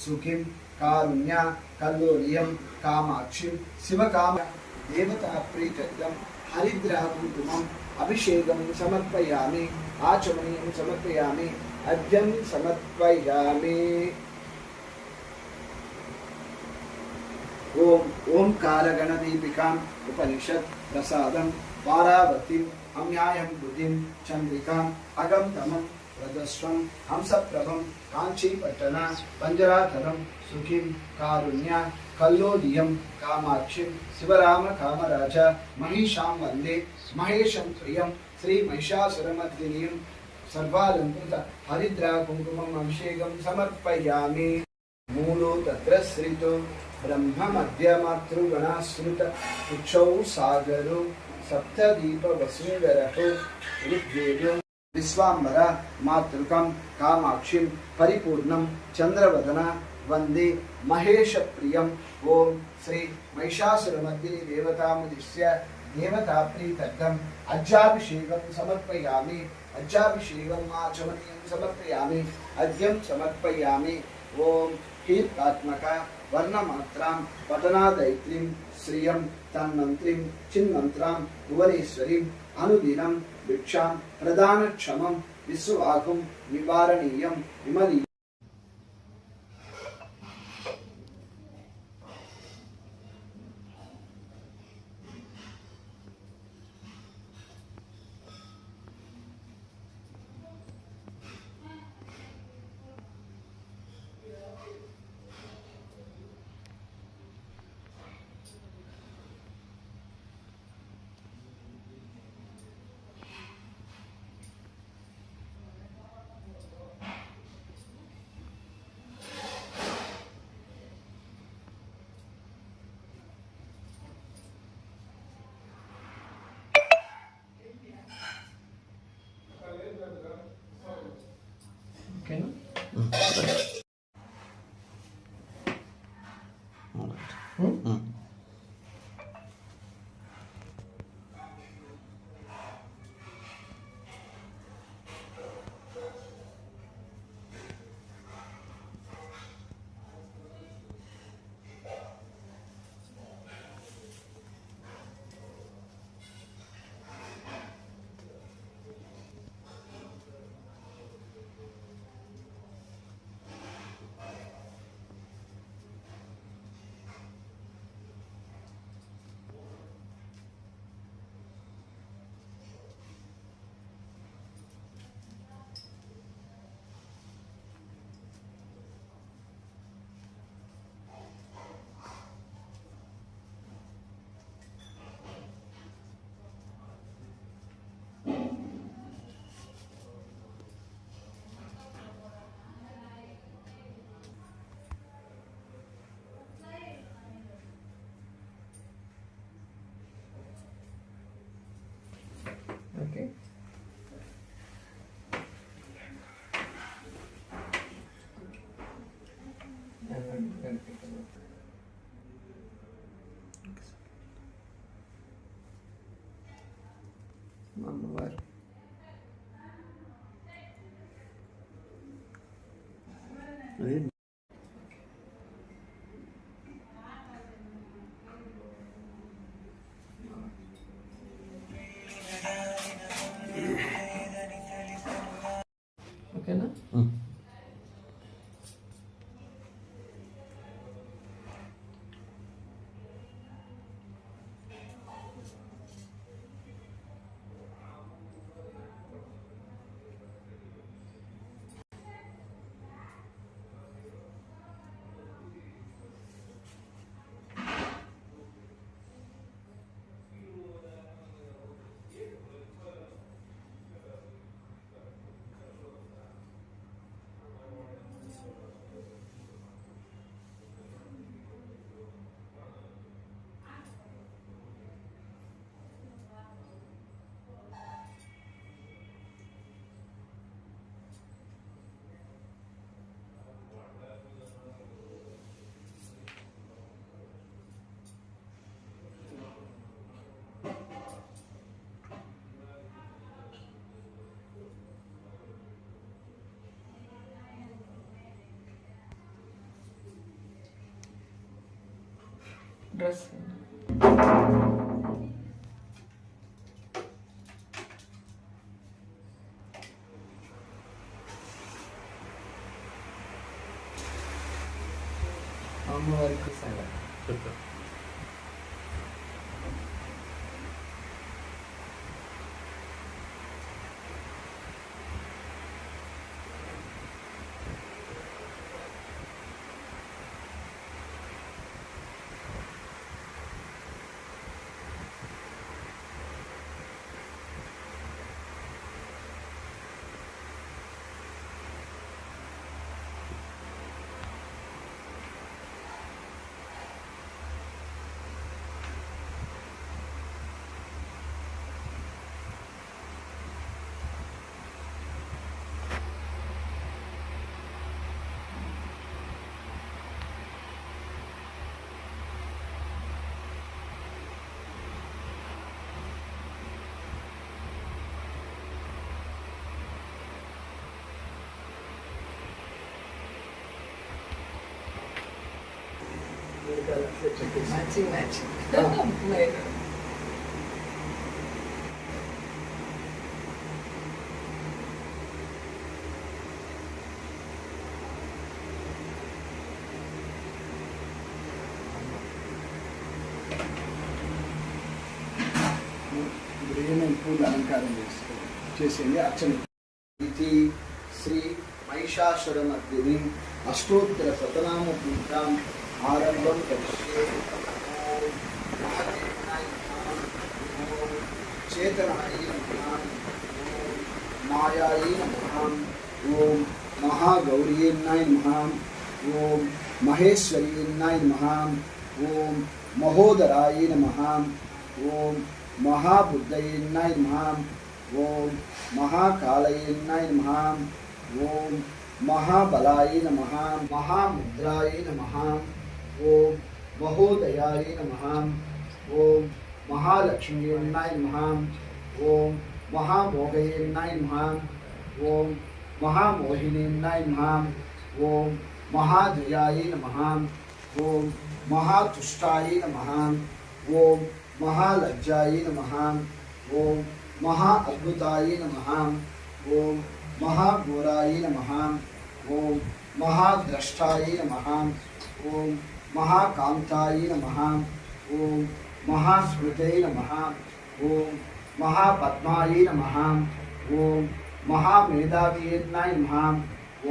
సుఖిం కారుణ్య కల్లోలియం కామాక్షిం శివకామ దేవతా ప్రీత్యర్థం హరిద్రః కుంకుమం అభిషేకం సమర్పయామి ఆచమనీయం సమర్పయామి అర్ఘ్యం సమర్పయామి. ఓం ఓంకార గణదీపికాం ఉపనిషత్ ప్రసాదం వారావతిం అమ్యాయం బుద్ధిం చంద్రికాం అగం తమం రజస్వం హంసప్రభం కాంచీపట్టణ పంజరాధరం సుఖిం కారుణ్య కల్లోలియం కామాక్షిం శివరామ కామరాజ మహిషాం వందే మహేశం ప్రియం శ్రీ మహిషాసురమర్దినీం సర్వాలంకృత హరిద్రా కుంకుమం అభిషేకం సమర్పయామి. మూలో తత్ర శ్రీతో బ్రహ్మ మధ్యమాతృగణాశ్రుత ఉచ్చౌ సాగరు సప్తదీప వసుంధరః ఋగ్వేదో విశ్వాంబర మాతృకం కామాక్షిం పరిపూర్ణం చంద్రవదన వందే మహేష ప్రియం. ఓం శ్రీ మహిషాసురమర్దిని దేవతాముదిశ్య దేవతా ప్రీతర్థం అజ్జాభిషేకం సమర్పయామి అజ్జాభిషేకం ఆచమనీయం సమర్పయామి అర్ఘ్యం సమర్పయామి. ఓం కీర్తాత్మక వర్ణమాత్రాం పఠనాదైత్రీం శ్రియం తన్మంత్రీం చిన్మంత్రాం భువనేశ్వరీం అనుదినం భిక్షాం ప్రదానక్షమం విశ్వవాహం నివారణీయం విమలీ. ఓకేనా? Okay. అమ్మవారు ఓకేనా? డ్రెస్ అమ్మవారికి సగ మ్యాచింగ్ మ్యాచింగ్ ఏమైనా పూల అలంకారం చేసేది అర్చన. ఇది శ్రీ మహిషాసురమర్దిని అష్టోత్తర శతనామ పూజాం ఆరంభం కరిష్యే. చేతనాయ నమః, మాయాయ నమః, ఓం మహాగౌరీయన్నాయ నమః, ఓం మహేశ్వర్యన్నాయ నమః, ఓం మహోదరాయ నమః, ఓం महाबुद्धयन्नाय नमः, ओम महाकालयन्नाय नमः, ओम महाबलाय नमः, महामुद्राय नमः, ओम महोदयाय नमः, ओम महालक्ष्मीयन्नाय नमः, ओम महामोहयन्नाय नमः, ओम महामोहिनीयन्नाय नमः, ओम महाजयाय नमः, ओम महातुष्टाय नमः, ओम महालज्जाय नमः, ओम महाअद्भुताय नमः, ओम महाघोराय नमः, ओम महाद्रष्टाय नमः, ओम महाकांताय नमः, ओम महास्मृतये नमः, ओम महापद्माय नमः, ओम महामेधावियन्नाय नमः,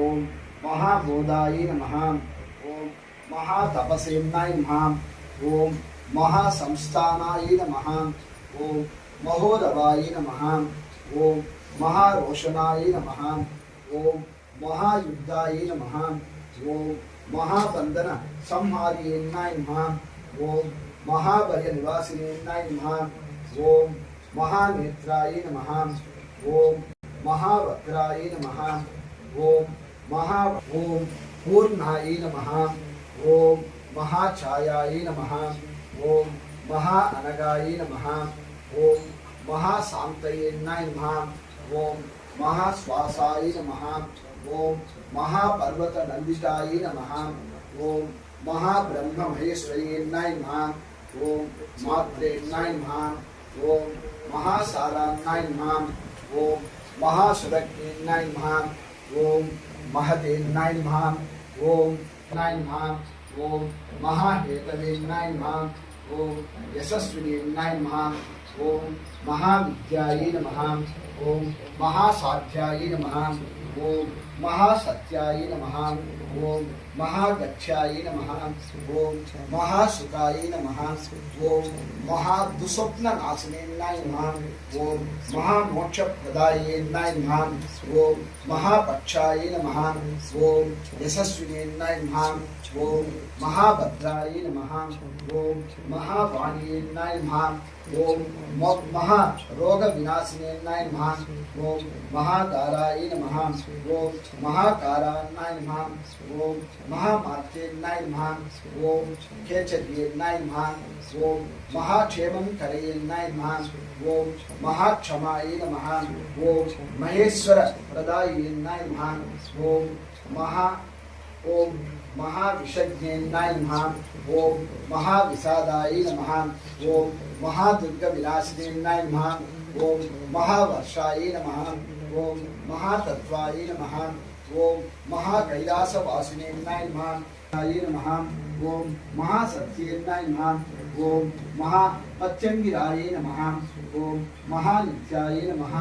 ओम महाबोधाय नमः, ओम महातपसेन्नाय नमः, ओम महासंस्थानाय नमः, ओम महोदवाय नमः, ओम महारोशनाय नमः, ओम महायुद्धाय नमः, ओम महाबंधन संहारियन्नाय नमः, ओम महाभय निवासिन्याय नमः, ओम महानेत्राय नमः, ओम महावक्राय नमः, ओम पूर्णाय नमः, ओम महाछायाय नमः, ओम महाअनगाय नमः, ओम महाशांतयेन्नाय नमः, ओम महाश्वासाय नमः, ओम महापर्वतनंदिताय नमः, ओम महाब्रह्ममहेश्वर्येन्नाय नमः, ओम मात्रेन्नाय नमः, ओम महासारान्नाय नमः, ओम महासुरज्ञेन्नाय नमः, ओम महतेन्नाय नमः, ओम नाय नमः, ओम महाहेतवेन्नाय नमः, ओम यशस्विन्याय नमः, ओम महाविद्याय नमः, ओम महासाध्याय नमः, ओम महासत्याय नमः, ओम महागच्छाय नमः, ओम महासुखाय नमः, ओम महादुस्वप्ननाशिन्याय नमः, ओम महामोक्षप्रदायिन्याय नमः, ओम महापक्षाय नमः, ओम यशस्विन्याय नमः, ओम महाभद्राय नमः, ओम महावाणीन्याय नमः, ओम महारोगविनाशिन्याय नमः, ओम महादाराय नमः, ओम महाकारान्नाय नमः, ओम महामार्तेन्नाय नमः, ओम केचर्येन्नाय नमः, ओम महाक्षेमं करयेन्नाय नमः, ओम महाक्षमाय नमः, ओम महेश्वर प्रदायेन्नाय नमः, ओम महाविषज्ञेन्नाय नमः ओम महाविषादाय नमः ओम महादुर्गविनाशिनेन्नाय नमः ओम महावर्षाय नमः ओम महातत्वाय नमः ओम महाकैलासवासिनेन्नाय नमः नमः ओम महासत्येन्नाय नमः ओम महापत्यंगिराय नमः ओम महानित्याय नमः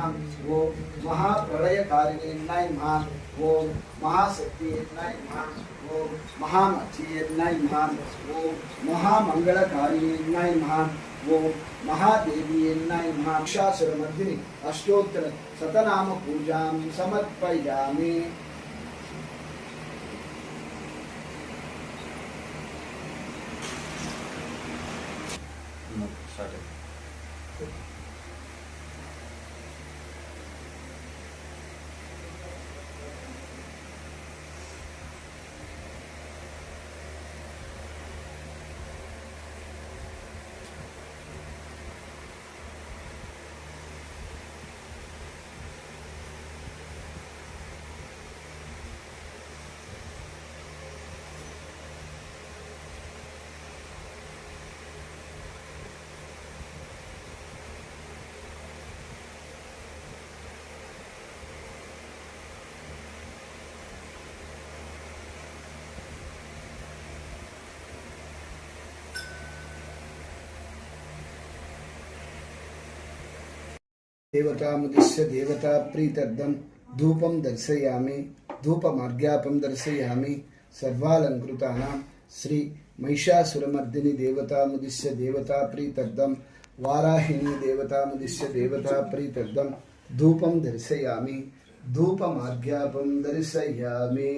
ओम महाप्रलयकारिणेन्नाय नमः ओम महाशक्तियेन्नाय नमः ओम महामच्छियेन्नाय नमः ओम महामंगलकारिणेन्नाय नमः ओम महादेवीयेन्नाय नमः महिषासुरमर्दिनि अष्टोत्तर शतनाम पूजां समर्पयामि। देवतामुद्दिश्य देवता प्रीत्यर्थं धूपं दर्शयामि। धूपमार्घ्यापं दर्शयामि। सर्वालंकृतानां श्री महिषासुरमर्दिनि देवतामुद्दिश्य देवता प्रीत्यर्थं वाराहिणी देवतामुद्दिश्य देवता प्रीत्यर्थं धूपं दर्शयामि। धूपमार्घ्यापं दर्शयामि।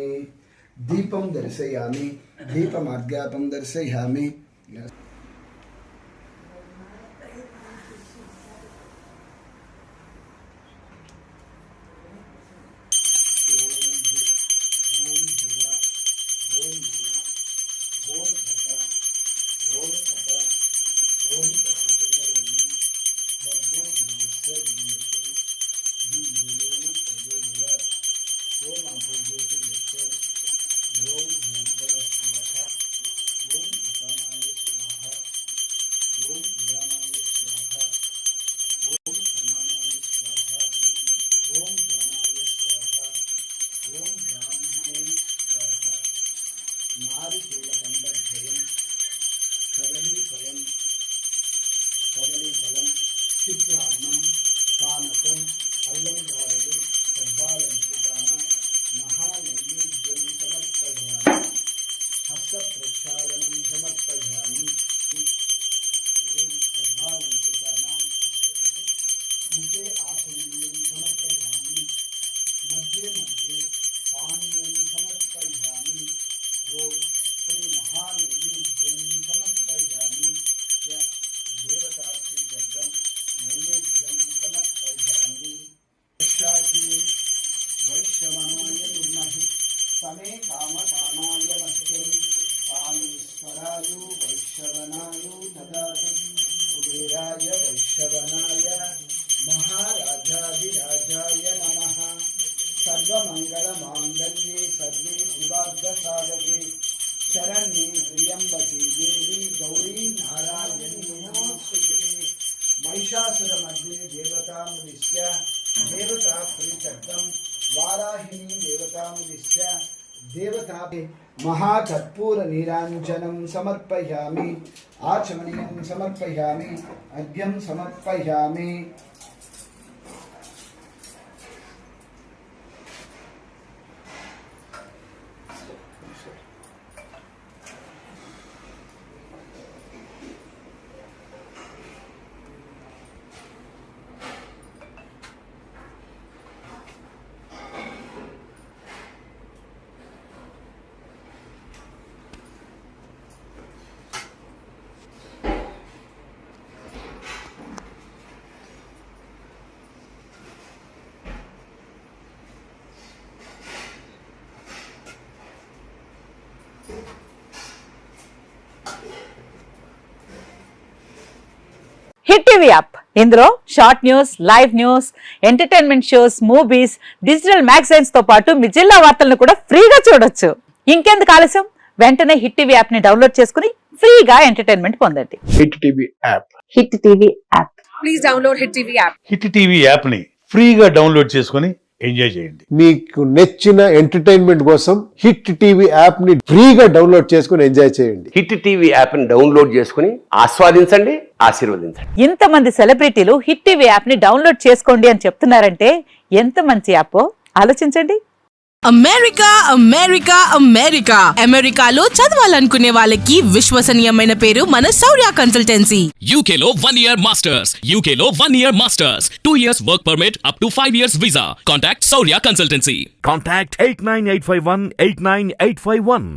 दीपं दर्शयामि। दीपमार्घ्यापं दर्शयामि। महिषासुरमर्दिनि देवतामुद्दिश्य देवता प्रीत्यर्थं वाराहिणी देवतामुद्दिश्य देवता महाकर्पूर नीराञ्जनं समर्पयामि। आचमनीयं समर्पयामि। अर्घ्यं समर्पयामि। హిట్ టీవీ యాప్ ఇందులో short news, live news, entertainment shows, movies, digital magazines తో పాటు మీ జిల్లా వార్తలను కూడా ఫ్రీగా చూడొచ్చు. ఇంకెందుకు ఆలస్యం, వెంటనే హిట్ టీవీ యాప్ ని డౌన్లోడ్ చేసుకుని ఫ్రీగా ఎంటర్టైన్మెంట్ పొందండి. Hit TV app. Hit TV app. Please download Hit TV app. Hit TV యాప్ని ఫ్రీగా డౌన్లోడ్ చేసుకొని ఎంజాయ్ చేయండి. మీకు నచ్చిన ఎంటర్టైన్మెంట్ కోసం హిట్ టీవీ యాప్ ని ఫ్రీగా డౌన్లోడ్ చేసుకుని ఎంజాయ్ చేయండి. హిట్ టీవీ యాప్ని డౌన్లోడ్ చేసుకుని ఆస్వాదించండి, ఆశీర్వదించండి. ఇంతమంది సెలబ్రిటీలు హిట్ టీవీ యాప్ ని డౌన్లోడ్ చేసుకోండి అని చెప్తున్నారంటే ఎంత మంచి యాప్ ఆలోచించండి. అమెరికా అమెరికా అమెరికా అమెరికాలో చదవాలనుకునే వాళ్ళకి విశ్వసనీయమైన పేరు మన శౌర్య consultancy. UK Law 1 Year Masters. UK Law 1 Year Masters. 2 years work permit up to 5 years visa. Contact Saurya Consultancy. Contact 89851 89851.